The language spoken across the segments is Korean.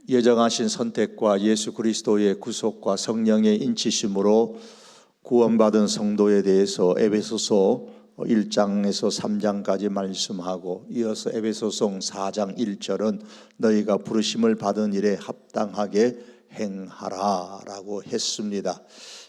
예정하신 선택과 예수 그리스도의 구속과 성령의 인치심으로 구원받은 성도에 대해서 에베소서 1장에서 3장까지 말씀하고, 이어서 에베소서 4장 1절은 너희가 부르심을 받은 일에 합당하게 행하라 라고 했습니다.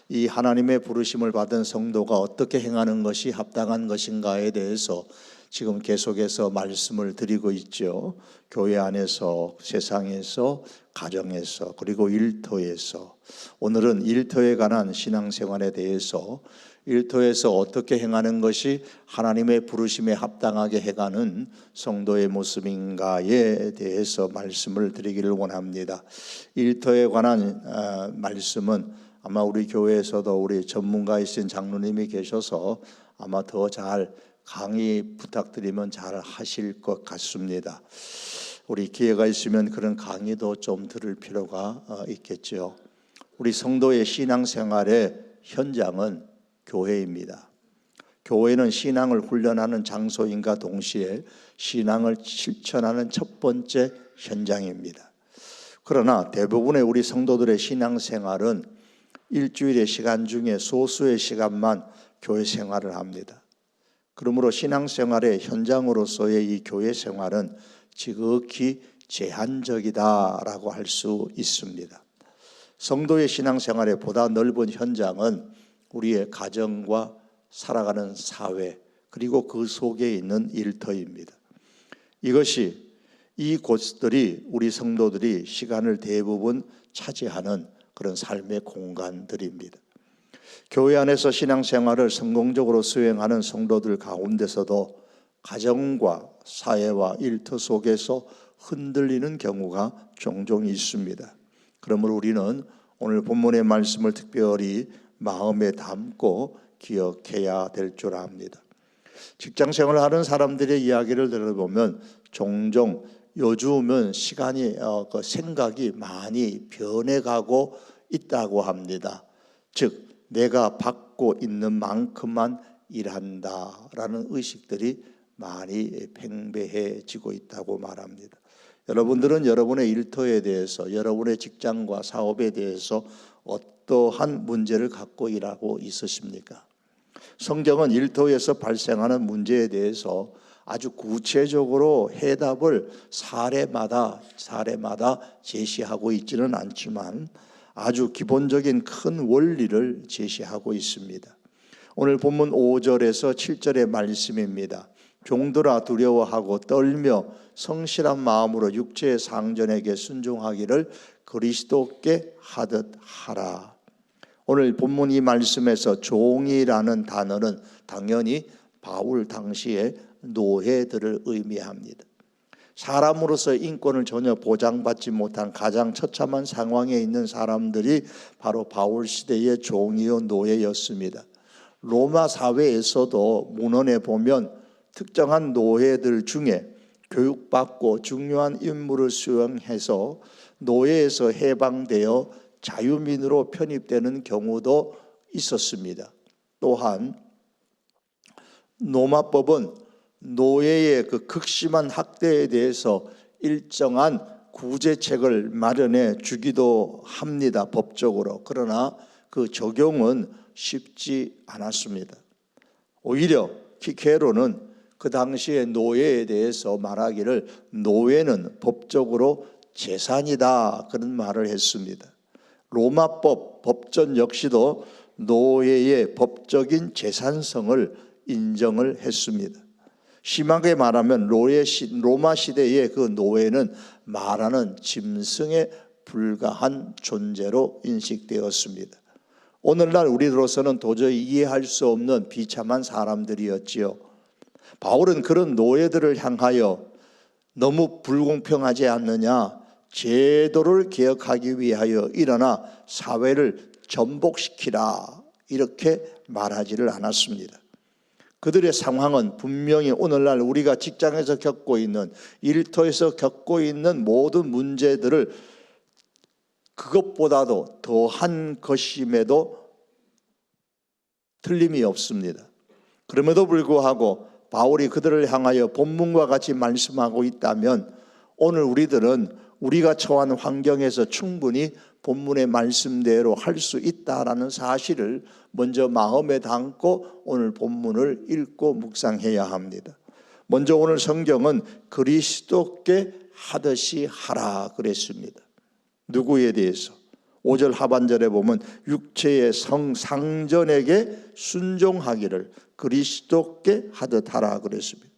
이 하나님의 부르심을 받은 성도가 어떻게 행하는 것이 합당한 것인가에 대해서 지금 계속해서 말씀을 드리고 있죠. 교회 안에서, 세상에서, 가정에서, 그리고 일터에서. 오늘은 일터에 관한 신앙생활에 대해서, 일터에서 어떻게 행하는 것이 하나님의 부르심에 합당하게 해가는 성도의 모습인가에 대해서 말씀을 드리기를 원합니다. 일터에 관한 말씀은 아마 우리 교회에서도 우리 전문가이신 장로님이 계셔서 아마 더 잘 강의 부탁드리면 잘 하실 것 같습니다. 우리 기회가 있으면 그런 강의도 좀 들을 필요가 있겠죠. 우리 성도의 신앙생활의 현장은 교회입니다. 교회는 신앙을 훈련하는 장소인가 동시에 신앙을 실천하는 첫 번째 현장입니다. 그러나 대부분의 우리 성도들의 신앙생활은 일주일의 시간 중에 소수의 시간만 교회 생활을 합니다. 그러므로 신앙생활의 현장으로서의 이 교회 생활은 지극히 제한적이다라고 할 수 있습니다. 성도의 신앙생활의 보다 넓은 현장은 우리의 가정과 살아가는 사회, 그리고 그 속에 있는 일터입니다. 이 곳들이 우리 성도들이 시간을 대부분 차지하는 그런 삶의 공간들입니다. 교회 안에서 신앙생활을 성공적으로 수행하는 성도들 가운데서도 가정과 사회와 일터 속에서 흔들리는 경우가 종종 있습니다. 그러므로 우리는 오늘 본문의 말씀을 특별히 마음에 담고 기억해야 될 줄 압니다. 직장생활을 하는 사람들의 이야기를 들어보면 종종 요즘은 생각이 많이 변해가고 있다고 합니다. 즉 내가 받고 있는 만큼만 일한다라는 의식들이 많이 팽배해지고 있다고 말합니다. 여러분들은 여러분의 일터에 대해서, 여러분의 직장과 사업에 대해서 어떠한 문제를 갖고 일하고 있으십니까? 성경은 일터에서 발생하는 문제에 대해서 아주 구체적으로 해답을 사례마다 제시하고 있지는 않지만 아주 기본적인 큰 원리를 제시하고 있습니다. 오늘 본문 5절에서 7절의 말씀입니다. 종들아 두려워하고 떨며 성실한 마음으로 육체의 상전에게 순종하기를 그리스도께 하듯 하라. 오늘 본문 이 말씀에서 종이라는 단어는 당연히 바울 당시의 노예들을 의미합니다. 사람으로서 인권을 전혀 보장받지 못한 가장 처참한 상황에 있는 사람들이 바로 바울 시대의 종이요 노예였습니다. 로마 사회에서도 문헌에 보면 특정한 노예들 중에 교육받고 중요한 임무를 수행해서 노예에서 해방되어 자유민으로 편입되는 경우도 있었습니다. 또한 로마법은 노예의 그 극심한 학대에 대해서 일정한 구제책을 마련해 주기도 합니다, 법적으로. 그러나 그 적용은 쉽지 않았습니다. 오히려 키케로는 그 당시의 노예에 대해서 말하기를 노예는 법적으로 재산이다, 그런 말을 했습니다. 로마법, 법전 역시도 노예의 법적인 재산성을 인정을 했습니다. 심하게 말하면 로마 시대의 그 노예는 말하는 짐승에 불과한 존재로 인식되었습니다. 오늘날 우리로서는 도저히 이해할 수 없는 비참한 사람들이었지요. 바울은 그런 노예들을 향하여 너무 불공평하지 않느냐, 제도를 개혁하기 위하여 일어나 사회를 전복시키라, 이렇게 말하지를 않았습니다. 그들의 상황은 분명히 오늘날 우리가 직장에서 겪고 있는, 일터에서 겪고 있는 모든 문제들을 그것보다도 더한 것임에도 틀림이 없습니다. 그럼에도 불구하고 바울이 그들을 향하여 본문과 같이 말씀하고 있다면 오늘 우리들은 우리가 처한 환경에서 충분히 본문의 말씀대로 할 수 있다라는 사실을 먼저 마음에 담고 오늘 본문을 읽고 묵상해야 합니다. 먼저 오늘 성경은 그리스도께 하듯이 하라 그랬습니다. 누구에 대해서? 5절 하반절에 보면 육체의 상전에게 순종하기를 그리스도께 하듯 하라 그랬습니다.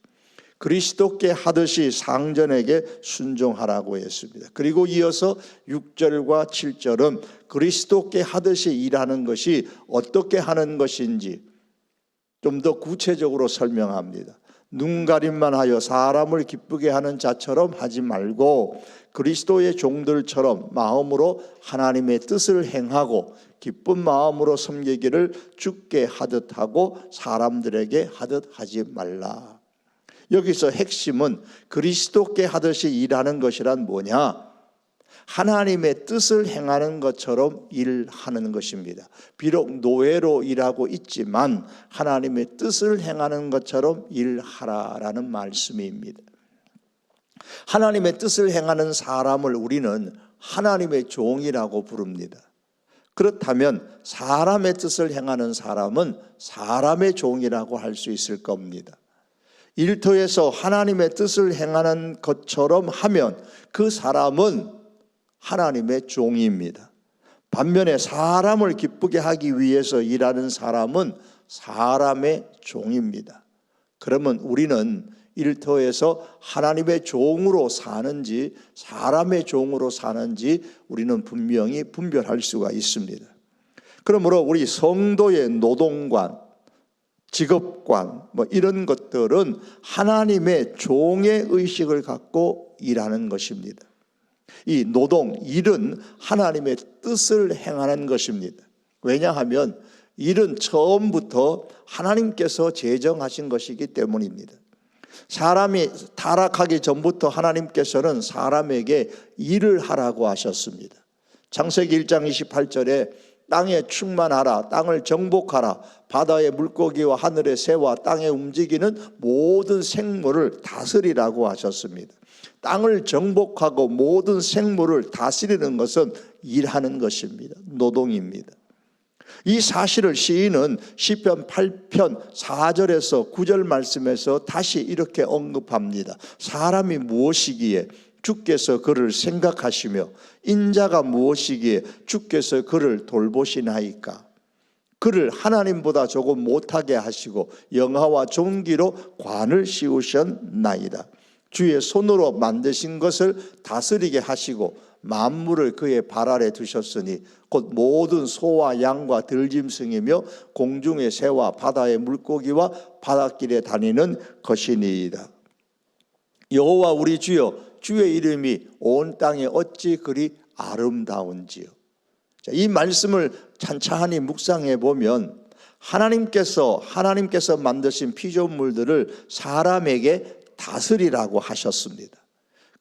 그리스도께 하듯이 상전에게 순종하라고 했습니다. 그리고 이어서 6절과 7절은 그리스도께 하듯이 일하는 것이 어떻게 하는 것인지 좀 더 구체적으로 설명합니다. 눈가림만 하여 사람을 기쁘게 하는 자처럼 하지 말고 그리스도의 종들처럼 마음으로 하나님의 뜻을 행하고 기쁜 마음으로 섬기기를 주께 하듯 하고 사람들에게 하듯 하지 말라. 여기서 핵심은 그리스도께 하듯이 일하는 것이란 뭐냐? 하나님의 뜻을 행하는 것처럼 일하는 것입니다. 비록 노예로 일하고 있지만 하나님의 뜻을 행하는 것처럼 일하라라는 말씀입니다. 하나님의 뜻을 행하는 사람을 우리는 하나님의 종이라고 부릅니다. 그렇다면 사람의 뜻을 행하는 사람은 사람의 종이라고 할 수 있을 겁니다. 일터에서 하나님의 뜻을 행하는 것처럼 하면 그 사람은 하나님의 종입니다. 반면에 사람을 기쁘게 하기 위해서 일하는 사람은 사람의 종입니다. 그러면 우리는 일터에서 하나님의 종으로 사는지 사람의 종으로 사는지 우리는 분명히 분별할 수가 있습니다. 그러므로 우리 성도의 노동관, 직업관 이런 것들은 하나님의 종의 의식을 갖고 일하는 것입니다. 이 노동, 일은 하나님의 뜻을 행하는 것입니다. 왜냐하면 일은 처음부터 하나님께서 제정하신 것이기 때문입니다. 사람이 타락하기 전부터 하나님께서는 사람에게 일을 하라고 하셨습니다. 창세기 1장 28절에 땅에 충만하라, 땅을 정복하라, 바다의 물고기와 하늘의 새와 땅에 움직이는 모든 생물을 다스리라고 하셨습니다. 땅을 정복하고 모든 생물을 다스리는 것은 일하는 것입니다. 노동입니다. 이 사실을 시인은 시편 8편 4절에서 9절 말씀에서 다시 이렇게 언급합니다. 사람이 무엇이기에 주께서 그를 생각하시며 인자가 무엇이기에 주께서 그를 돌보시나이까. 그를 하나님보다 조금 못하게 하시고 영화와 존귀로 관을 씌우셨나이다. 주의 손으로 만드신 것을 다스리게 하시고 만물을 그의 발 아래 두셨으니 곧 모든 소와 양과 들짐승이며 공중의 새와 바다의 물고기와 바닷길에 다니는 것이니이다. 여호와 우리 주여, 주의 이름이 온 땅에 어찌 그리 아름다운지요. 이 말씀을 찬찬히 묵상해 보면 하나님께서 만드신 피조물들을 사람에게 다스리라고 하셨습니다.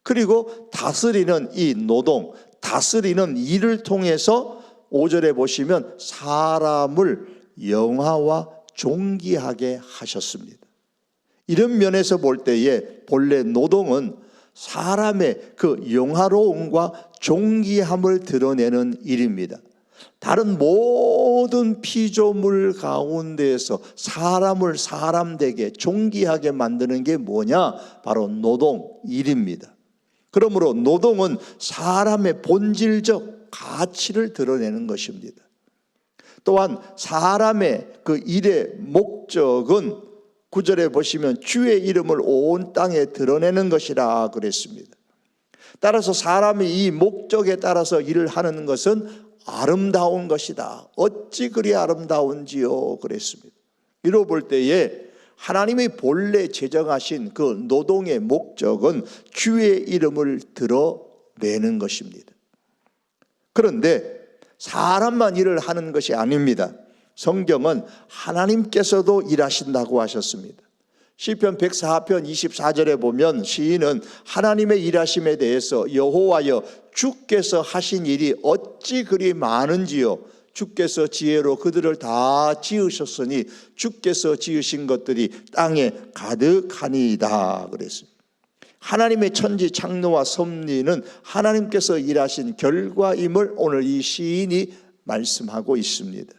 그리고 다스리는 이 노동, 다스리는 일을 통해서 5절에 보시면 사람을 영화와 존귀하게 하셨습니다. 이런 면에서 볼 때에 본래 노동은 사람의 그 영화로움과 존귀함을 드러내는 일입니다. 다른 모든 피조물 가운데에서 사람을 사람되게 존귀하게 만드는 게 뭐냐? 바로 노동, 일입니다. 그러므로 노동은 사람의 본질적 가치를 드러내는 것입니다. 또한 사람의 그 일의 목적은 9절에 보시면 주의 이름을 온 땅에 드러내는 것이라 그랬습니다. 따라서 사람이 이 목적에 따라서 일을 하는 것은 아름다운 것이다. 어찌 그리 아름다운지요 그랬습니다. 이로 볼 때에 하나님이 본래 제정하신 그 노동의 목적은 주의 이름을 드러내는 것입니다. 그런데 사람만 일을 하는 것이 아닙니다. 성경은 하나님께서도 일하신다고 하셨습니다. 시편 104편 24절에 보면 시인은 하나님의 일하심에 대해서 여호와여 주께서 하신 일이 어찌 그리 많은지요. 주께서 지혜로 그들을 다 지으셨으니 주께서 지으신 것들이 땅에 가득하니이다 그랬습니다. 하나님의 천지 창조와 섭리는 하나님께서 일하신 결과임을 오늘 이 시인이 말씀하고 있습니다.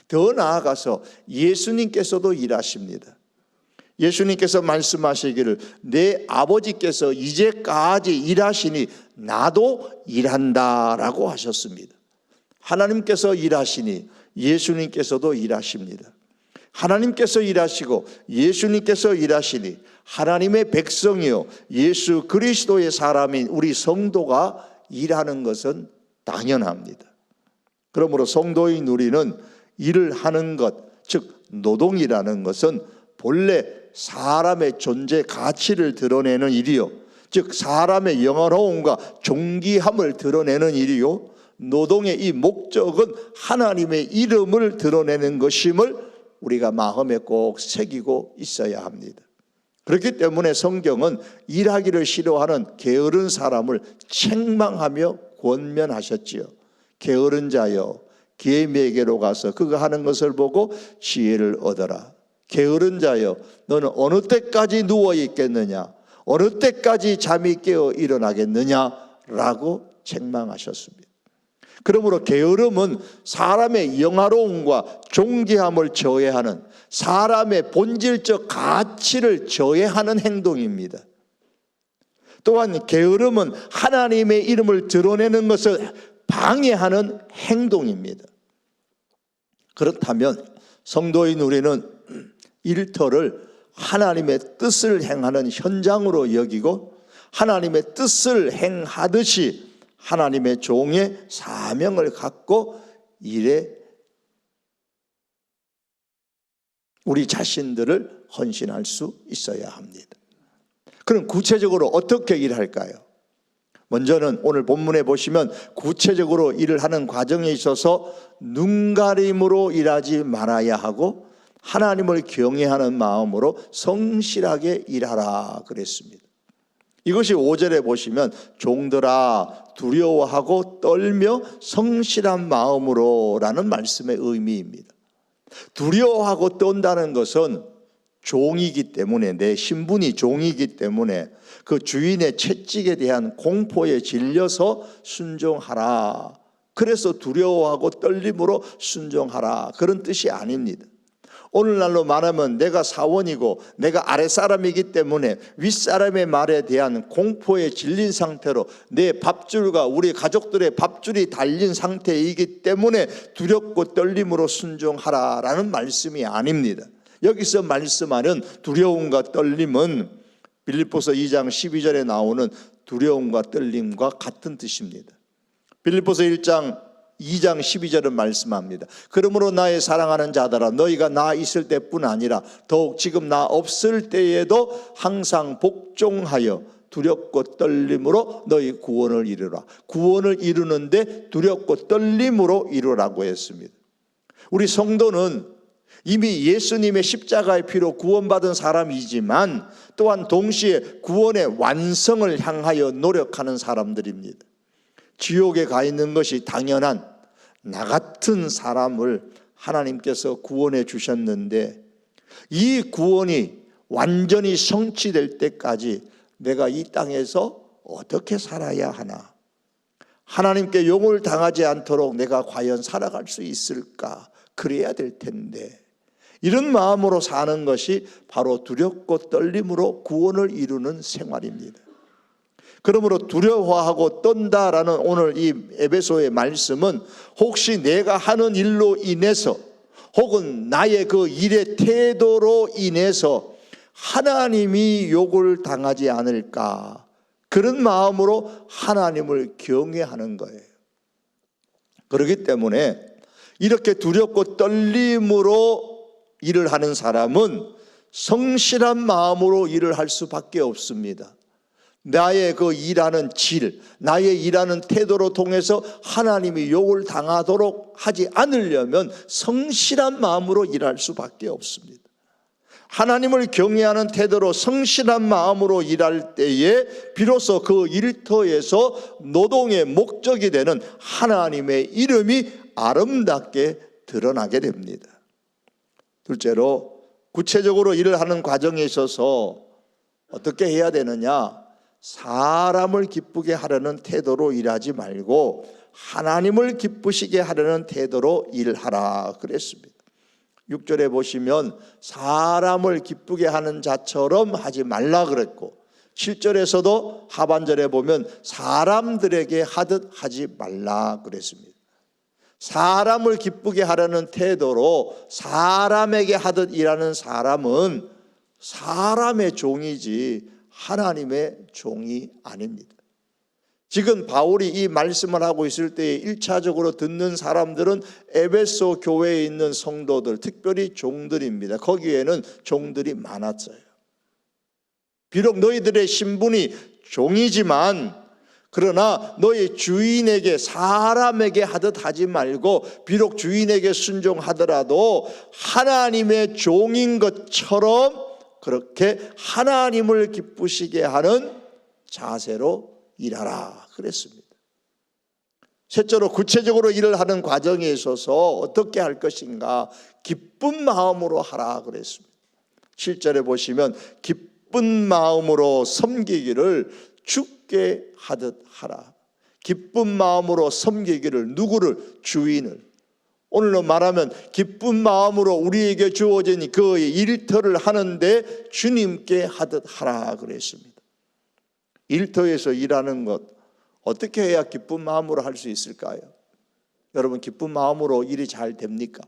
더 나아가서 예수님께서도 일하십니다. 예수님께서 말씀하시기를 내 아버지께서 이제까지 일하시니 나도 일한다라고 하셨습니다. 하나님께서 일하시니 예수님께서도 일하십니다. 하나님께서 일하시고 예수님께서 일하시니 하나님의 백성이요 예수 그리스도의 사람인 우리 성도가 일하는 것은 당연합니다. 그러므로 성도인 우리는 일을 하는 것, 즉 노동이라는 것은 본래 사람의 존재 가치를 드러내는 일이요, 즉 사람의 영화로움과 존귀함을 드러내는 일이요, 노동의 이 목적은 하나님의 이름을 드러내는 것임을 우리가 마음에 꼭 새기고 있어야 합니다. 그렇기 때문에 성경은 일하기를 싫어하는 게으른 사람을 책망하며 권면하셨지요. 게으른 자여 계미에게로 가서 그가 하는 것을 보고 지혜를 얻어라. 게으른 자여 너는 어느 때까지 누워 있겠느냐, 어느 때까지 잠이 깨어 일어나겠느냐라고 책망하셨습니다. 그러므로 게으름은 사람의 영화로움과 존귀함을 저해하는, 사람의 본질적 가치를 저해하는 행동입니다. 또한 게으름은 하나님의 이름을 드러내는 것을 방해하는 행동입니다. 그렇다면 성도인 우리는 일터를 하나님의 뜻을 행하는 현장으로 여기고 하나님의 뜻을 행하듯이 하나님의 종의 사명을 갖고 일에 우리 자신들을 헌신할 수 있어야 합니다. 그럼 구체적으로 어떻게 일할까요? 먼저는 오늘 본문에 보시면 구체적으로 일을 하는 과정에 있어서 눈가림으로 일하지 말아야 하고 하나님을 경외하는 마음으로 성실하게 일하라 그랬습니다. 이것이 5절에 보시면 종들아 두려워하고 떨며 성실한 마음으로 라는 말씀의 의미입니다. 두려워하고 떤다는 것은 종이기 때문에, 내 신분이 종이기 때문에 그 주인의 채찍에 대한 공포에 질려서 순종하라. 그래서 두려워하고 떨림으로 순종하라, 그런 뜻이 아닙니다. 오늘날로 말하면 내가 사원이고 내가 아랫사람이기 때문에 윗사람의 말에 대한 공포에 질린 상태로 내 밥줄과 우리 가족들의 밥줄이 달린 상태이기 때문에 두렵고 떨림으로 순종하라라는 말씀이 아닙니다. 여기서 말씀하는 두려움과 떨림은 빌립보서 2장 12절에 나오는 두려움과 떨림과 같은 뜻입니다. 빌립보서 2장 12절은 말씀합니다. 그러므로 나의 사랑하는 자들아 너희가 나 있을 때뿐 아니라 더욱 지금 나 없을 때에도 항상 복종하여 두렵고 떨림으로 너희 구원을 이루라. 구원을 이루는데 두렵고 떨림으로 이루라고 했습니다. 우리 성도는 이미 예수님의 십자가의 피로 구원받은 사람이지만 또한 동시에 구원의 완성을 향하여 노력하는 사람들입니다. 지옥에 가 있는 것이 당연한 나 같은 사람을 하나님께서 구원해 주셨는데 이 구원이 완전히 성취될 때까지 내가 이 땅에서 어떻게 살아야 하나, 하나님께 용을 당하지 않도록 내가 과연 살아갈 수 있을까, 그래야 될 텐데, 이런 마음으로 사는 것이 바로 두렵고 떨림으로 구원을 이루는 생활입니다. 그러므로 두려워하고 떤다라는 오늘 이 에베소의 말씀은 혹시 내가 하는 일로 인해서 혹은 나의 그 일의 태도로 인해서 하나님이 욕을 당하지 않을까, 그런 마음으로 하나님을 경외하는 거예요. 그렇기 때문에 이렇게 두렵고 떨림으로 일을 하는 사람은 성실한 마음으로 일을 할 수밖에 없습니다. 나의 그 일하는 질, 나의 일하는 태도로 통해서 하나님이 욕을 당하도록 하지 않으려면 성실한 마음으로 일할 수밖에 없습니다. 하나님을 경외하는 태도로 성실한 마음으로 일할 때에 비로소 그 일터에서 노동의 목적이 되는 하나님의 이름이 아름답게 드러나게 됩니다. 둘째로 구체적으로 일을 하는 과정에 있어서 어떻게 해야 되느냐? 사람을 기쁘게 하려는 태도로 일하지 말고 하나님을 기쁘시게 하려는 태도로 일하라 그랬습니다. 6절에 보시면 사람을 기쁘게 하는 자처럼 하지 말라 그랬고, 7절에서도 하반절에 보면 사람들에게 하듯 하지 말라 그랬습니다. 사람을 기쁘게 하려는 태도로 사람에게 하듯 일하는 사람은 사람의 종이지 하나님의 종이 아닙니다. 지금 바울이 이 말씀을 하고 있을 때 1차적으로 듣는 사람들은 에베소 교회에 있는 성도들, 특별히 종들입니다. 거기에는 종들이 많았어요. 비록 너희들의 신분이 종이지만, 그러나 너희 주인에게, 사람에게 하듯 하지 말고 비록 주인에게 순종하더라도 하나님의 종인 것처럼 그렇게 하나님을 기쁘시게 하는 자세로 일하라 그랬습니다. 셋째로, 구체적으로 일을 하는 과정에 있어서 어떻게 할 것인가? 기쁜 마음으로 하라 그랬습니다. 7절에 보시면 기쁜 마음으로 섬기기를 주께 하듯 하라. 기쁜 마음으로 섬기기를, 누구를? 주인을. 오늘로 말하면 기쁜 마음으로 우리에게 주어진 그 일터를 하는데 주님께 하듯 하라 그랬습니다. 일터에서 일하는 것, 어떻게 해야 기쁜 마음으로 할 수 있을까요? 여러분, 기쁜 마음으로 일이 잘 됩니까?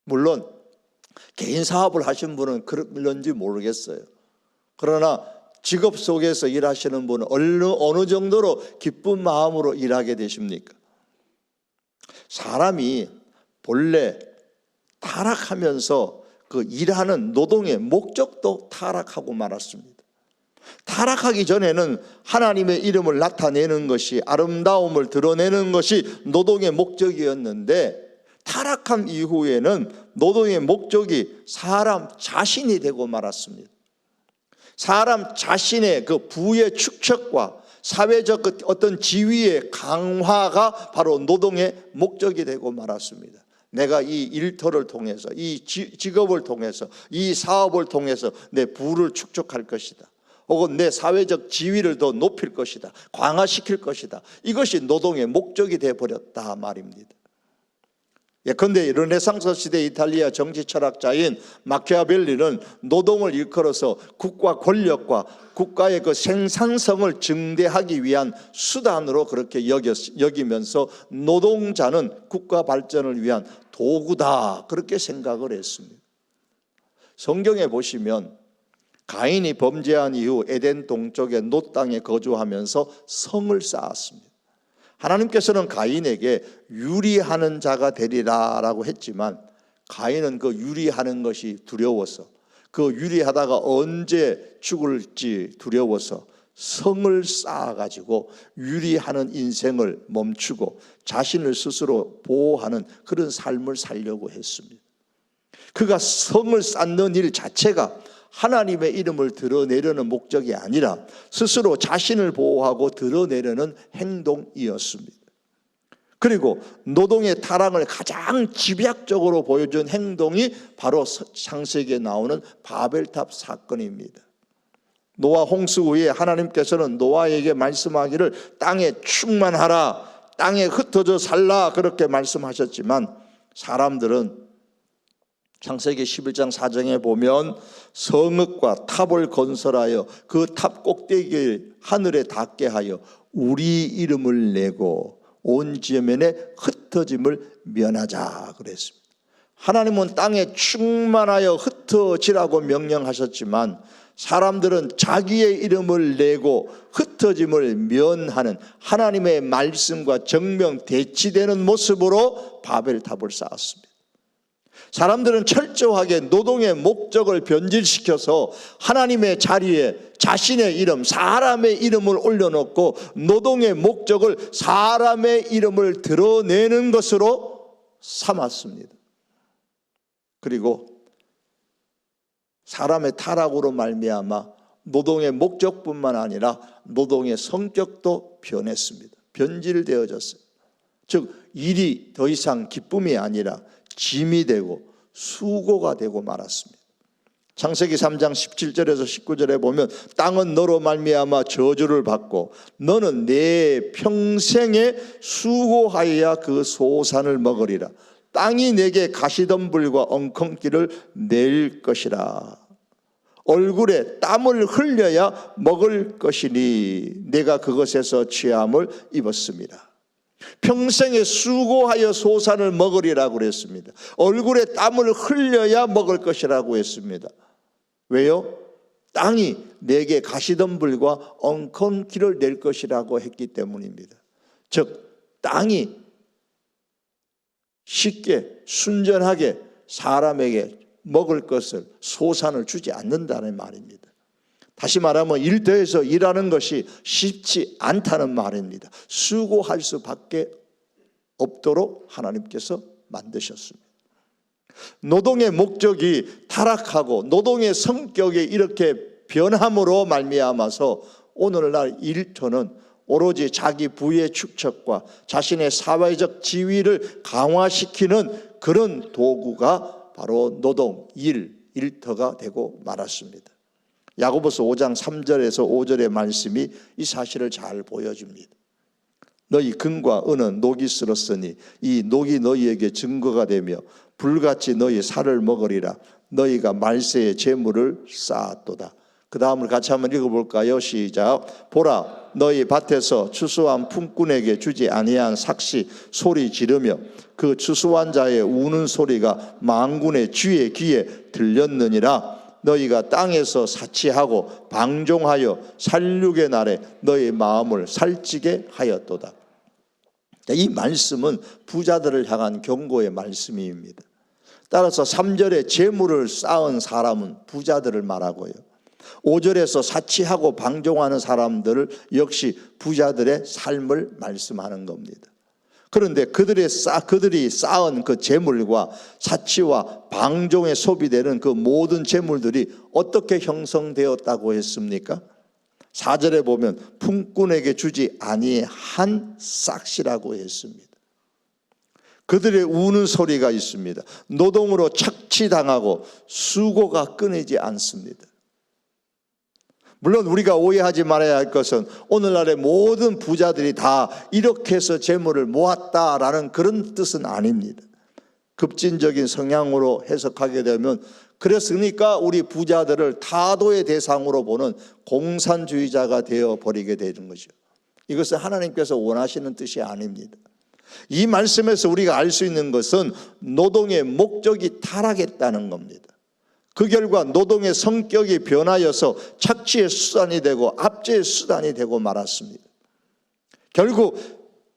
물론 개인 사업을 하신 분은 그런지 모르겠어요. 그러나 직업 속에서 일하시는 분은 어느 정도로 기쁜 마음으로 일하게 되십니까? 사람이 본래 타락하면서 그 일하는 노동의 목적도 타락하고 말았습니다. 타락하기 전에는 하나님의 이름을 나타내는 것이, 아름다움을 드러내는 것이 노동의 목적이었는데, 타락한 이후에는 노동의 목적이 사람 자신이 되고 말았습니다. 사람 자신의 그 부의 축적과 사회적 어떤 지위의 강화가 바로 노동의 목적이 되고 말았습니다. 내가 이 일터를 통해서, 이 직업을 통해서, 이 사업을 통해서 내 부를 축적할 것이다. 혹은 내 사회적 지위를 더 높일 것이다. 강화시킬 것이다. 이것이 노동의 목적이 되어버렸다 말입니다. 예컨대 르네상스 시대 이탈리아 정치 철학자인 마키아벨리는 노동을 일컬어서 국가 권력과 국가의 그 생산성을 증대하기 위한 수단으로 그렇게 여기면서 노동자는 국가 발전을 위한 도구다, 그렇게 생각을 했습니다. 성경에 보시면 가인이 범죄한 이후 에덴 동쪽의 놋 땅에 거주하면서 성을 쌓았습니다. 하나님께서는 가인에게 유리하는 자가 되리라 라고 했지만, 가인은 그 유리하는 것이 두려워서, 그 유리하다가 언제 죽을지 두려워서 성을 쌓아가지고 유리하는 인생을 멈추고 자신을 스스로 보호하는 그런 삶을 살려고 했습니다. 그가 성을 쌓는 일 자체가 하나님의 이름을 드러내려는 목적이 아니라 스스로 자신을 보호하고 드러내려는 행동이었습니다. 그리고 노동의 타락을 가장 집약적으로 보여준 행동이 바로 창세기에 나오는 바벨탑 사건입니다. 노아 홍수 후에 하나님께서는 노아에게 말씀하기를 땅에 충만하라, 땅에 흩어져 살라 그렇게 말씀하셨지만, 사람들은 창세기 11장 4장에 보면 성읍과 탑을 건설하여 그 탑 꼭대기를 하늘에 닿게 하여 우리 이름을 내고 온 지면에 흩어짐을 면하자 그랬습니다. 하나님은 땅에 충만하여 흩어지라고 명령하셨지만, 사람들은 자기의 이름을 내고 흩어짐을 면하는 하나님의 말씀과 정명 대치되는 모습으로 바벨탑을 쌓았습니다. 사람들은 철저하게 노동의 목적을 변질시켜서 하나님의 자리에 자신의 이름, 사람의 이름을 올려놓고 노동의 목적을 사람의 이름을 드러내는 것으로 삼았습니다. 그리고 사람의 타락으로 말미암아 노동의 목적뿐만 아니라 노동의 성격도 변했습니다. 변질되어졌어요. 즉 일이 더 이상 기쁨이 아니라 짐이 되고 수고가 되고 말았습니다. 창세기 3장 17절에서 19절에 보면 땅은 너로 말미암아 저주를 받고 너는 내 평생에 수고하여야 그 소산을 먹으리라. 땅이 내게 가시덤불과 엉겅퀴를 낼 것이라. 얼굴에 땀을 흘려야 먹을 것이니 내가 그것에서 취함을 입었습니다. 평생에 수고하여 소산을 먹으리라고 그랬습니다. 얼굴에 땀을 흘려야 먹을 것이라고 했습니다. 왜요? 땅이 내게 가시덤불과 엉겅퀴를 낼 것이라고 했기 때문입니다. 즉 땅이 쉽게 순전하게 사람에게 먹을 것을 소산을 주지 않는다는 말입니다. 다시 말하면 일터에서 일하는 것이 쉽지 않다는 말입니다. 수고할 수밖에 없도록 하나님께서 만드셨습니다. 노동의 목적이 타락하고 노동의 성격이 이렇게 변함으로 말미암아서 오늘날 일터는 오로지 자기 부의 축적과 자신의 사회적 지위를 강화시키는 그런 도구가 바로 노동, 일터가 되고 말았습니다. 야고보서 5장 3절에서 5절의 말씀이 이 사실을 잘 보여줍니다. 너희 금과 은은 녹이 쓸었으니 이 녹이 너희에게 증거가 되며 불같이 너희 살을 먹으리라. 너희가 말세의 재물을 쌓았도다. 그 다음을 같이 한번 읽어볼까요? 시작. 보라, 너희 밭에서 추수한 품꾼에게 주지 아니한 삭시 소리 지르며 그 추수한 자의 우는 소리가 만군의 주의 귀에 들렸느니라. 너희가 땅에서 사치하고 방종하여 살육의 날에 너희 마음을 살찌게 하였도다. 이 말씀은 부자들을 향한 경고의 말씀입니다. 따라서 3절에 재물을 쌓은 사람은 부자들을 말하고요, 5절에서 사치하고 방종하는 사람들을 역시 부자들의 삶을 말씀하는 겁니다. 그런데 그들이 쌓은 그 재물과 사치와 방종에 소비되는 그 모든 재물들이 어떻게 형성되었다고 했습니까? 4절에 보면 품꾼에게 주지 아니한 싹시라고 했습니다. 그들의 우는 소리가 있습니다. 노동으로 착취당하고 수고가 끊이지 않습니다. 물론 우리가 오해하지 말아야 할 것은 오늘날의 모든 부자들이 다 이렇게 해서 재물을 모았다라는 그런 뜻은 아닙니다. 급진적인 성향으로 해석하게 되면 그랬으니까 우리 부자들을 타도의 대상으로 보는 공산주의자가 되어버리게 되는 거죠. 이것은 하나님께서 원하시는 뜻이 아닙니다. 이 말씀에서 우리가 알 수 있는 것은 노동의 목적이 타락했다는 겁니다. 그 결과 노동의 성격이 변하여서 착취의 수단이 되고 압제의 수단이 되고 말았습니다. 결국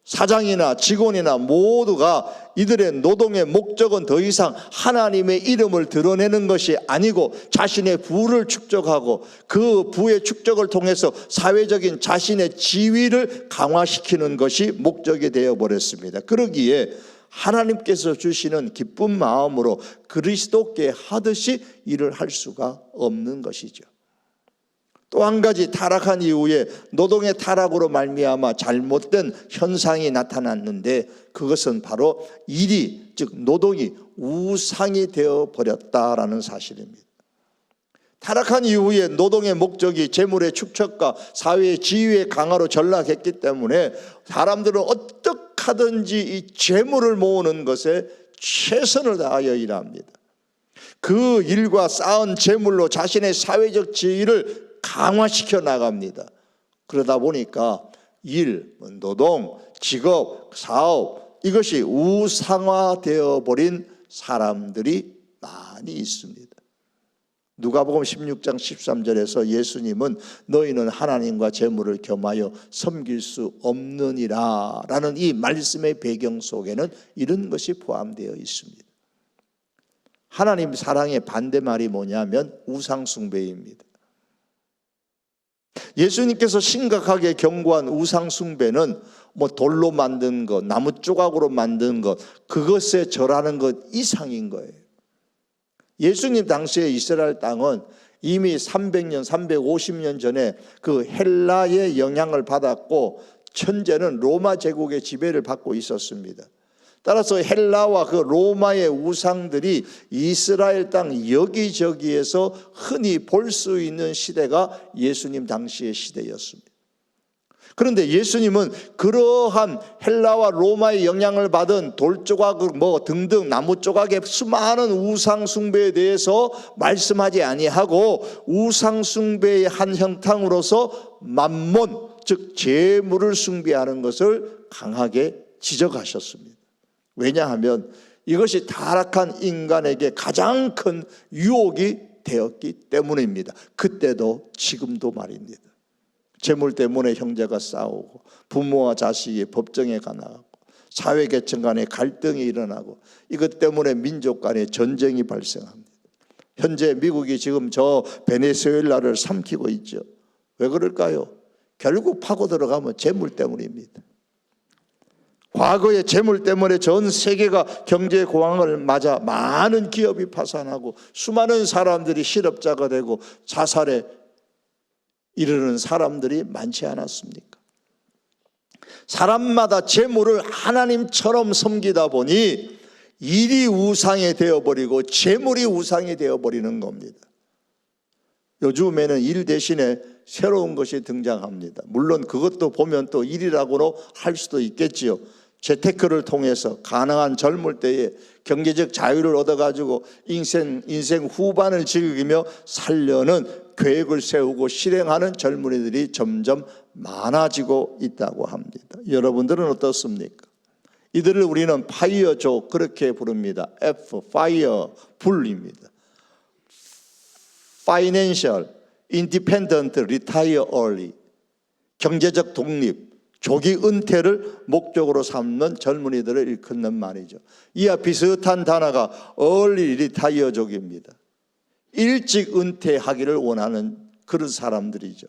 사장이나 직원이나 모두가 이들의 노동의 목적은 더 이상 하나님의 이름을 드러내는 것이 아니고 자신의 부를 축적하고 그 부의 축적을 통해서 사회적인 자신의 지위를 강화시키는 것이 목적이 되어버렸습니다. 그러기에 하나님께서 주시는 기쁜 마음으로 그리스도께 하듯이 일을 할 수가 없는 것이죠. 또 한 가지 타락한 이후에 노동의 타락으로 말미암아 잘못된 현상이 나타났는데 그것은 바로 일이, 즉 노동이 우상이 되어버렸다라는 사실입니다. 타락한 이후에 노동의 목적이 재물의 축적과 사회의 지위의 강화로 전락했기 때문에 사람들은 어떻게 하든지 이 재물을 모으는 것에 최선을 다하여 일합니다. 그 일과 쌓은 재물로 자신의 사회적 지위를 강화시켜 나갑니다. 그러다 보니까 일, 노동, 직업, 사업 이것이 우상화되어 버린 사람들이 많이 있습니다. 누가복음 16장 13절에서 예수님은 너희는 하나님과 재물을 겸하여 섬길 수 없느니라 라는 이 말씀의 배경 속에는 이런 것이 포함되어 있습니다. 하나님 사랑의 반대말이 뭐냐면 우상숭배입니다. 예수님께서 심각하게 경고한 우상숭배는 돌로 만든 것, 나무 조각으로 만든 것, 그것에 절하는 것 이상인 거예요. 예수님 당시에 이스라엘 땅은 이미 300년, 350년 전에 그 헬라의 영향을 받았고 천재는 로마 제국의 지배를 받고 있었습니다. 따라서 헬라와 그 로마의 우상들이 이스라엘 땅 여기저기에서 흔히 볼 수 있는 시대가 예수님 당시의 시대였습니다. 그런데 예수님은 그러한 헬라와 로마의 영향을 받은 돌조각 등등 나무 조각의 수많은 우상 숭배에 대해서 말씀하지 아니하고 우상 숭배의 한 형탕으로서 만몬, 즉 재물을 숭배하는 것을 강하게 지적하셨습니다. 왜냐하면 이것이 타락한 인간에게 가장 큰 유혹이 되었기 때문입니다. 그때도 지금도 말입니다. 재물 때문에 형제가 싸우고 부모와 자식이 법정에 가나가고 사회계층 간에 갈등이 일어나고 이것 때문에 민족 간에 전쟁이 발생합니다. 현재 미국이 지금 저 베네수엘라를 삼키고 있죠. 왜 그럴까요? 결국 파고 들어가면 재물 때문입니다. 과거에 재물 때문에 전 세계가 경제 고황을 맞아 많은 기업이 파산하고 수많은 사람들이 실업자가 되고 자살에 이르는 사람들이 많지 않았습니까? 사람마다 재물을 하나님처럼 섬기다 보니 일이 우상이 되어버리고 재물이 우상이 되어버리는 겁니다. 요즘에는 일 대신에 새로운 것이 등장합니다. 물론 그것도 보면 또 일이라고 할 수도 있겠지요. 재테크를 통해서 가능한 젊을 때에 경제적 자유를 얻어가지고 인생 후반을 즐기며 살려는 계획을 세우고 실행하는 젊은이들이 점점 많아지고 있다고 합니다. 여러분들은 어떻습니까? 이들을 우리는 파이어족 그렇게 부릅니다. F, 파이어, 불입니다. Financial Independent Retire Early, 경제적 독립, 조기 은퇴를 목적으로 삼는 젊은이들을 일컫는 말이죠. 이와 비슷한 단어가 Early Retire족입니다. 일찍 은퇴하기를 원하는 그런 사람들이죠.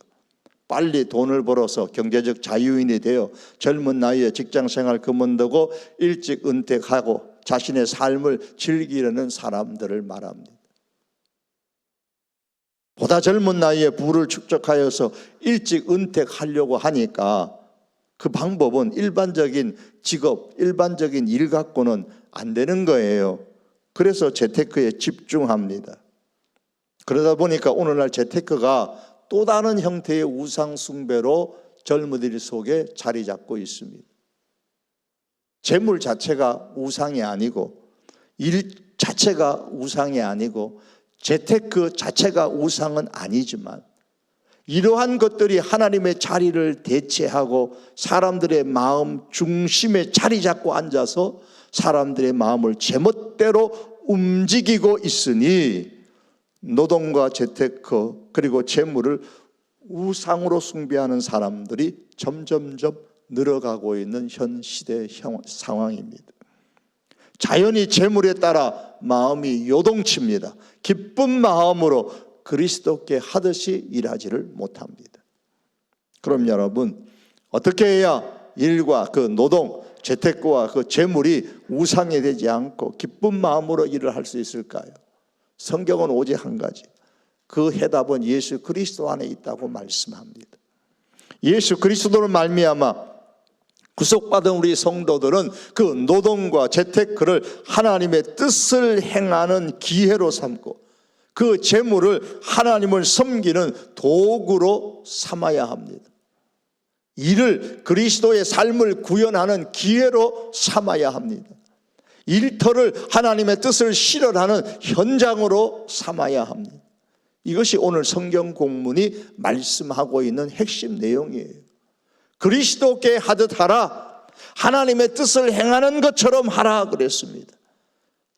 빨리 돈을 벌어서 경제적 자유인이 되어 젊은 나이에 직장생활 그만두고 일찍 은퇴하고 자신의 삶을 즐기려는 사람들을 말합니다. 보다 젊은 나이에 부를 축적하여서 일찍 은퇴하려고 하니까 그 방법은 일반적인 직업, 일반적인 일 갖고는 안 되는 거예요. 그래서 재테크에 집중합니다. 그러다 보니까 오늘날 재테크가 또 다른 형태의 우상 숭배로 젊은이들 속에 자리 잡고 있습니다. 재물 자체가 우상이 아니고 일 자체가 우상이 아니고 재테크 자체가 우상은 아니지만 이러한 것들이 하나님의 자리를 대체하고 사람들의 마음 중심에 자리 잡고 앉아서 사람들의 마음을 제멋대로 움직이고 있으니 노동과 재테크 그리고 재물을 우상으로 숭배하는 사람들이 점점점 늘어가고 있는 현 시대의 상황입니다. 자연히 재물에 따라 마음이 요동칩니다. 기쁜 마음으로 그리스도께 하듯이 일하지를 못합니다. 그럼 여러분 어떻게 해야 일과 그 노동, 재테크와 그 재물이 우상이 되지 않고 기쁜 마음으로 일을 할 수 있을까요? 성경은 오직 한 가지, 그 해답은 예수 그리스도 안에 있다고 말씀합니다. 예수 그리스도를 말미암아 구속받은 우리 성도들은 그 노동과 재테크를 하나님의 뜻을 행하는 기회로 삼고 그 재물을 하나님을 섬기는 도구로 삼아야 합니다. 이를 그리스도의 삶을 구현하는 기회로 삼아야 합니다. 일터를 하나님의 뜻을 실현하는 현장으로 삼아야 합니다. 이것이 오늘 성경 공문이 말씀하고 있는 핵심 내용이에요. 그리스도께 하듯 하라, 하나님의 뜻을 행하는 것처럼 하라 그랬습니다.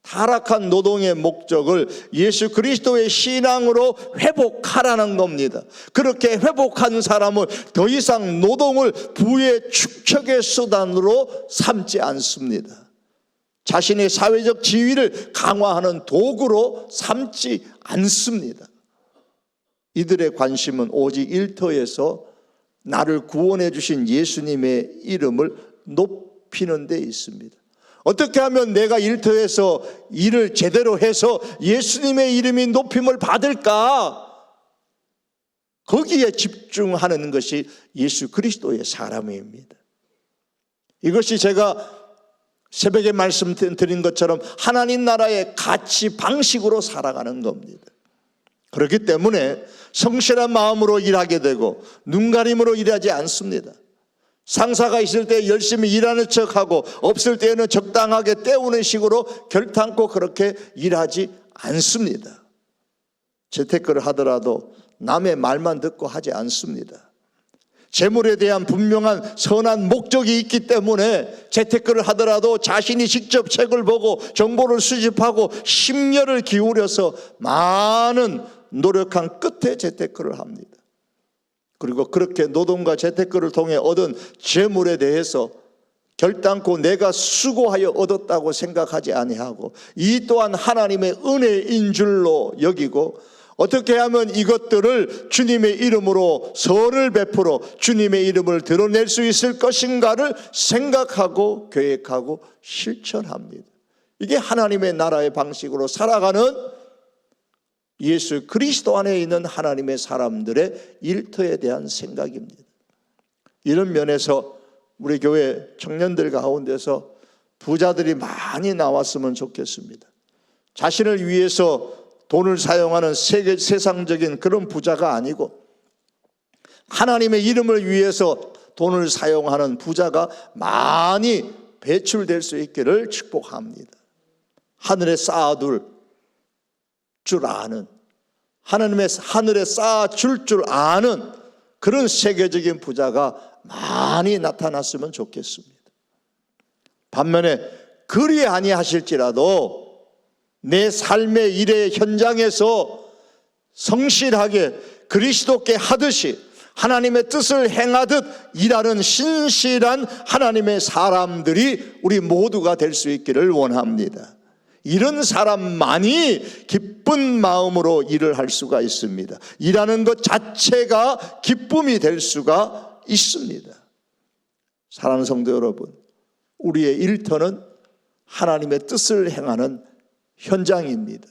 타락한 노동의 목적을 예수 그리스도의 신앙으로 회복하라는 겁니다. 그렇게 회복한 사람은 더 이상 노동을 부의 축적의 수단으로 삼지 않습니다. 자신의 사회적 지위를 강화하는 도구로 삼지 않습니다. 이들의 관심은 오직 일터에서 나를 구원해 주신 예수님의 이름을 높이는 데 있습니다. 어떻게 하면 내가 일터에서 일을 제대로 해서 예수님의 이름이 높임을 받을까? 거기에 집중하는 것이 예수 그리스도의 사람입니다. 이것이 제가 새벽에 말씀드린 것처럼 하나님 나라의 가치 방식으로 살아가는 겁니다. 그렇기 때문에 성실한 마음으로 일하게 되고 눈가림으로 일하지 않습니다. 상사가 있을 때 열심히 일하는 척하고 없을 때는 적당하게 때우는 식으로 결탄코 그렇게 일하지 않습니다. 재테크를 하더라도 남의 말만 듣고 하지 않습니다. 재물에 대한 분명한 선한 목적이 있기 때문에 재테크를 하더라도 자신이 직접 책을 보고 정보를 수집하고 심려를 기울여서 많은 노력한 끝에 재테크를 합니다. 그리고 그렇게 노동과 재테크를 통해 얻은 재물에 대해서 결단코 내가 수고하여 얻었다고 생각하지 아니하고 이 또한 하나님의 은혜인 줄로 여기고 어떻게 하면 이것들을 주님의 이름으로 선을 베풀어 주님의 이름을 드러낼 수 있을 것인가를 생각하고 계획하고 실천합니다. 이게 하나님의 나라의 방식으로 살아가는 예수 그리스도 안에 있는 하나님의 사람들의 일터에 대한 생각입니다. 이런 면에서 우리 교회 청년들 가운데서 부자들이 많이 나왔으면 좋겠습니다. 자신을 위해서 돈을 사용하는 세상적인 그런 부자가 아니고 하나님의 이름을 위해서 돈을 사용하는 부자가 많이 배출될 수 있기를 축복합니다. 하늘에 쌓아둘 줄 아는, 하나님의 하늘에 쌓아줄 줄 아는 그런 세계적인 부자가 많이 나타났으면 좋겠습니다. 반면에 그리 아니하실지라도 내 삶의 일의 현장에서 성실하게 그리스도께 하듯이 하나님의 뜻을 행하듯 일하는 신실한 하나님의 사람들이 우리 모두가 될 수 있기를 원합니다. 이런 사람만이 기쁜 마음으로 일을 할 수가 있습니다. 일하는 것 자체가 기쁨이 될 수가 있습니다. 사랑하는 성도 여러분, 우리의 일터는 하나님의 뜻을 행하는 현장입니다.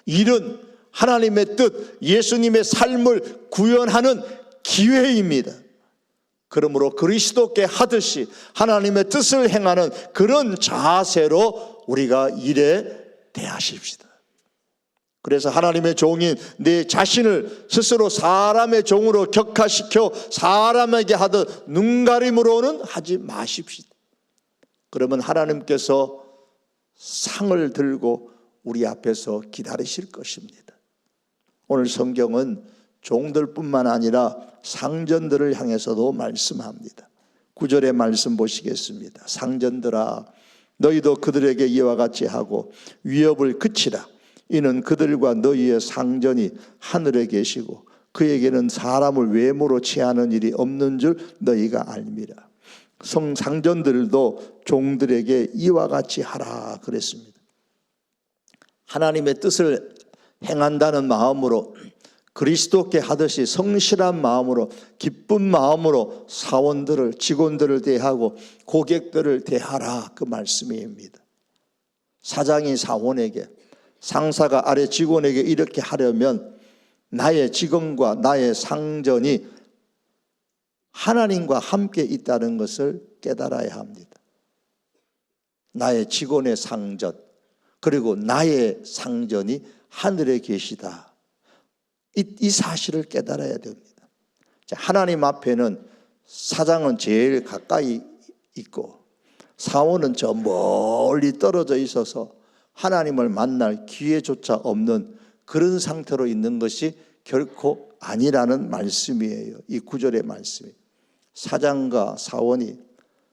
일은 하나님의 뜻, 예수님의 삶을 구현하는 기회입니다. 그러므로 그리스도께 하듯이 하나님의 뜻을 행하는 그런 자세로 우리가 일에 대하십시다. 그래서 하나님의 종인 내 자신을 스스로 사람의 종으로 격하시켜 사람에게 하듯 눈가림으로는 하지 마십시다. 그러면 하나님께서 상을 들고 우리 앞에서 기다리실 것입니다. 오늘 성경은 종들뿐만 아니라 상전들을 향해서도 말씀합니다. 9절의 말씀 보시겠습니다. 상전들아, 너희도 그들에게 이와 같이 하고 위협을 그치라. 이는 그들과 너희의 상전이 하늘에 계시고 그에게는 사람을 외모로 취하는 일이 없는 줄 너희가 알미라. 상전들도 종들에게 이와 같이 하라 그랬습니다. 하나님의 뜻을 행한다는 마음으로 그리스도께 하듯이 성실한 마음으로 기쁜 마음으로 사원들을 직원들을 대하고 고객들을 대하라 그 말씀입니다. 사장이 사원에게 상사가 아래 직원에게 이렇게 하려면 나의 직원과 나의 상전이 하나님과 함께 있다는 것을 깨달아야 합니다. 나의 직원의 상전 그리고 나의 상전이 하늘에 계시다. 이 사실을 깨달아야 됩니다. 하나님 앞에는 사장은 제일 가까이 있고 사원은 저 멀리 떨어져 있어서 하나님을 만날 기회조차 없는 그런 상태로 있는 것이 결코 아니라는 말씀이에요. 이 9절의 말씀이. 사장과 사원이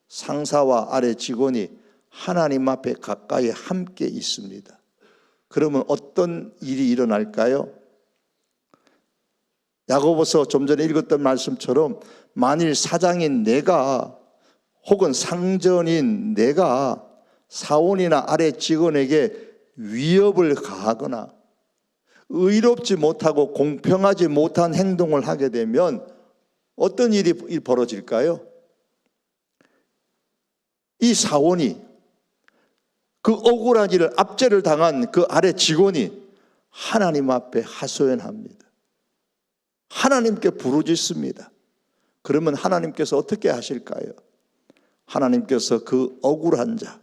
상사와 아래 직원이 하나님 앞에 가까이 함께 있습니다. 그러면 어떤 일이 일어날까요? 야고보서 좀 전에 읽었던 말씀처럼 만일 사장인 내가 혹은 상전인 내가 사원이나 아래 직원에게 위협을 가하거나 의롭지 못하고 공평하지 못한 행동을 하게 되면 어떤 일이 벌어질까요? 이 사원이 그 억울한 일을 압제를 당한 그 아래 직원이 하나님 앞에 하소연합니다. 하나님께 부르짖습니다. 그러면 하나님께서 어떻게 하실까요? 하나님께서 그 억울한 자,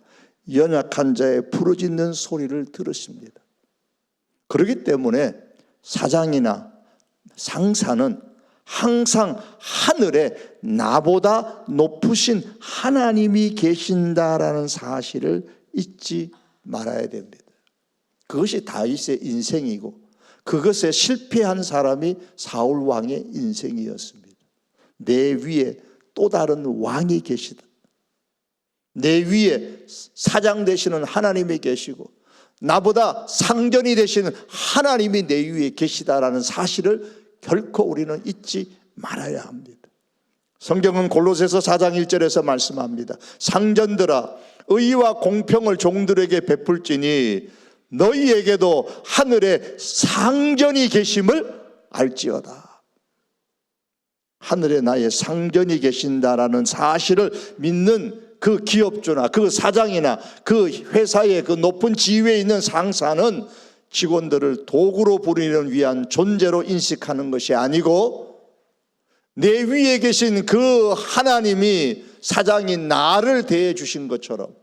연약한 자의 부르짖는 소리를 들으십니다. 그렇기 때문에 사장이나 상사는 항상 하늘에 나보다 높으신 하나님이 계신다라는 사실을 잊지 말아야 됩니다. 그것이 다윗의 인생이고 그것에 실패한 사람이 사울 왕의 인생이었습니다. 내 위에 또 다른 왕이 계시다. 내 위에 사장 되시는 하나님이 계시고 나보다 상전이 되시는 하나님이 내 위에 계시다라는 사실을 결코 우리는 잊지 말아야 합니다. 성경은 골로새서 4장 1절에서 말씀합니다. 상전들아 의와 공평을 종들에게 베풀지니 너희에게도 하늘에 상전이 계심을 알지어다. 하늘에 나의 상전이 계신다라는 사실을 믿는 그 기업주나 그 사장이나 그 회사의 그 높은 지위에 있는 상사는 직원들을 도구로 부리는 위한 존재로 인식하는 것이 아니고 내 위에 계신 그 하나님이 사장인 나를 대해 주신 것처럼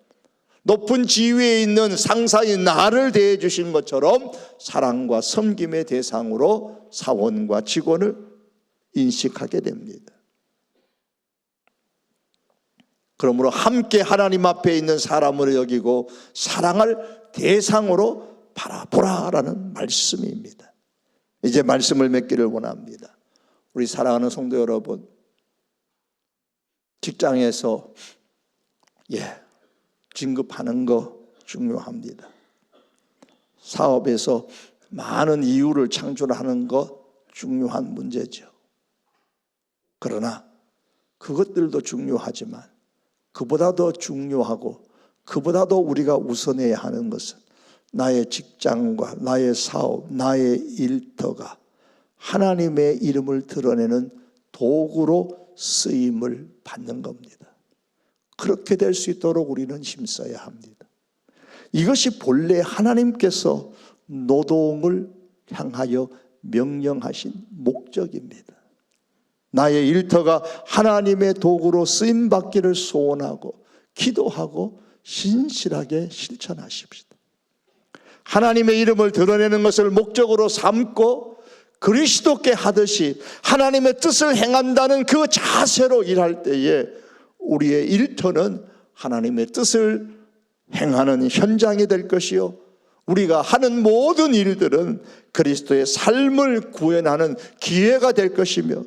높은 지위에 있는 상사인 나를 대해 주신 것처럼 사랑과 섬김의 대상으로 사원과 직원을 인식하게 됩니다. 그러므로 함께 하나님 앞에 있는 사람을 여기고 사랑할 대상으로 바라보라라는 말씀입니다. 이제 말씀을 맺기를 원합니다. 우리 사랑하는 성도 여러분, 직장에서 진급하는 거 중요합니다. 사업에서 많은 이유를 창출하는 거 중요한 문제죠. 그러나 그것들도 중요하지만 그보다 더 중요하고 그보다도 우리가 우선해야 하는 것은 나의 직장과 나의 사업, 나의 일터가 하나님의 이름을 드러내는 도구로 쓰임을 받는 겁니다. 그렇게 될 수 있도록 우리는 힘써야 합니다. 이것이 본래 하나님께서 노동을 향하여 명령하신 목적입니다. 나의 일터가 하나님의 도구로 쓰임받기를 소원하고 기도하고 신실하게 실천하십시다. 하나님의 이름을 드러내는 것을 목적으로 삼고 그리스도께 하듯이 하나님의 뜻을 행한다는 그 자세로 일할 때에 우리의 일터는 하나님의 뜻을 행하는 현장이 될 것이요 우리가 하는 모든 일들은 그리스도의 삶을 구현하는 기회가 될 것이며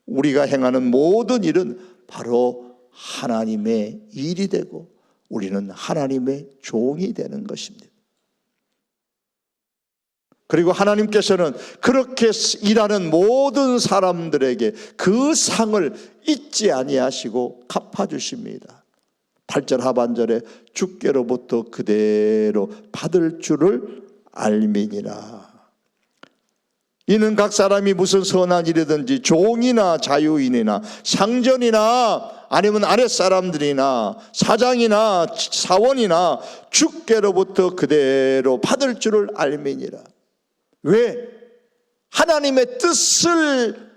우리가 행하는 모든 일은 바로 하나님의 일이 되고 우리는 하나님의 종이 되는 것입니다. 그리고 하나님께서는 그렇게 일하는 모든 사람들에게 그 상을 잊지 아니하시고 갚아주십니다. 8절 하반절에 주께로부터 그대로 받을 줄을 알미니라. 이는 각 사람이 무슨 선한 일이든지 종이나 자유인이나 상전이나 아니면 아랫사람들이나 사장이나 사원이나 주께로부터 그대로 받을 줄을 알미니라. 왜? 하나님의 뜻을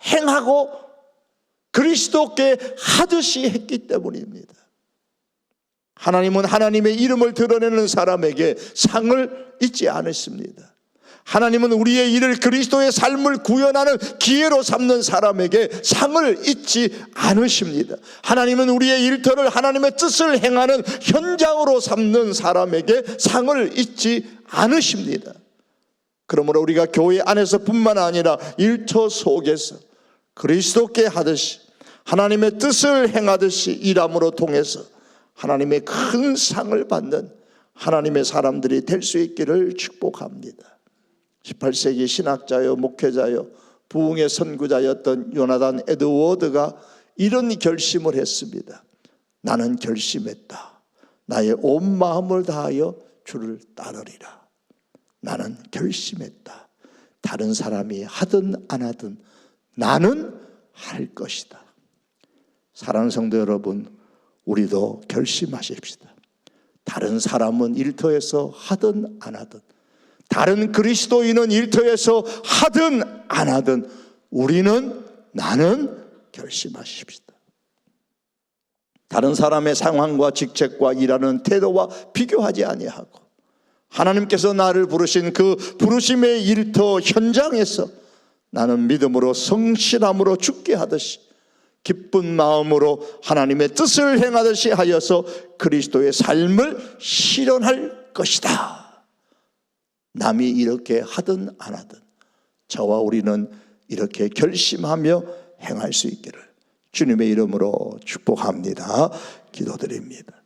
행하고 그리스도께 하듯이 했기 때문입니다. 하나님은 하나님의 이름을 드러내는 사람에게 상을 잊지 않으십니다. 하나님은 우리의 일을 그리스도의 삶을 구현하는 기회로 삼는 사람에게 상을 잊지 않으십니다. 하나님은 우리의 일터를 하나님의 뜻을 행하는 현장으로 삼는 사람에게 상을 잊지 않으십니다. 그러므로 우리가 교회 안에서뿐만 아니라 일터 속에서 그리스도께 하듯이 하나님의 뜻을 행하듯이 일함으로 통해서 하나님의 큰 상을 받는 하나님의 사람들이 될 수 있기를 축복합니다. 18세기 신학자요 목회자요 부흥의 선구자였던 요나단 에드워드가 이런 결심을 했습니다. 나는 결심했다. 나의 온 마음을 다하여 주를 따르리라. 나는 결심했다. 다른 사람이 하든 안 하든 나는 할 것이다. 사랑하는 성도 여러분, 우리도 결심하십시다. 다른 사람은 일터에서 하든 안 하든 다른 그리스도인은 일터에서 하든 안 하든 나는 결심하십시다. 다른 사람의 상황과 직책과 일하는 태도와 비교하지 아니하고 하나님께서 나를 부르신 그 부르심의 일터 현장에서 나는 믿음으로 성실함으로 죽게 하듯이 기쁜 마음으로 하나님의 뜻을 행하듯이 하여서 그리스도의 삶을 실현할 것이다. 남이 이렇게 하든 안 하든 저와 우리는 이렇게 결심하며 행할 수 있기를 주님의 이름으로 축복합니다. 기도드립니다.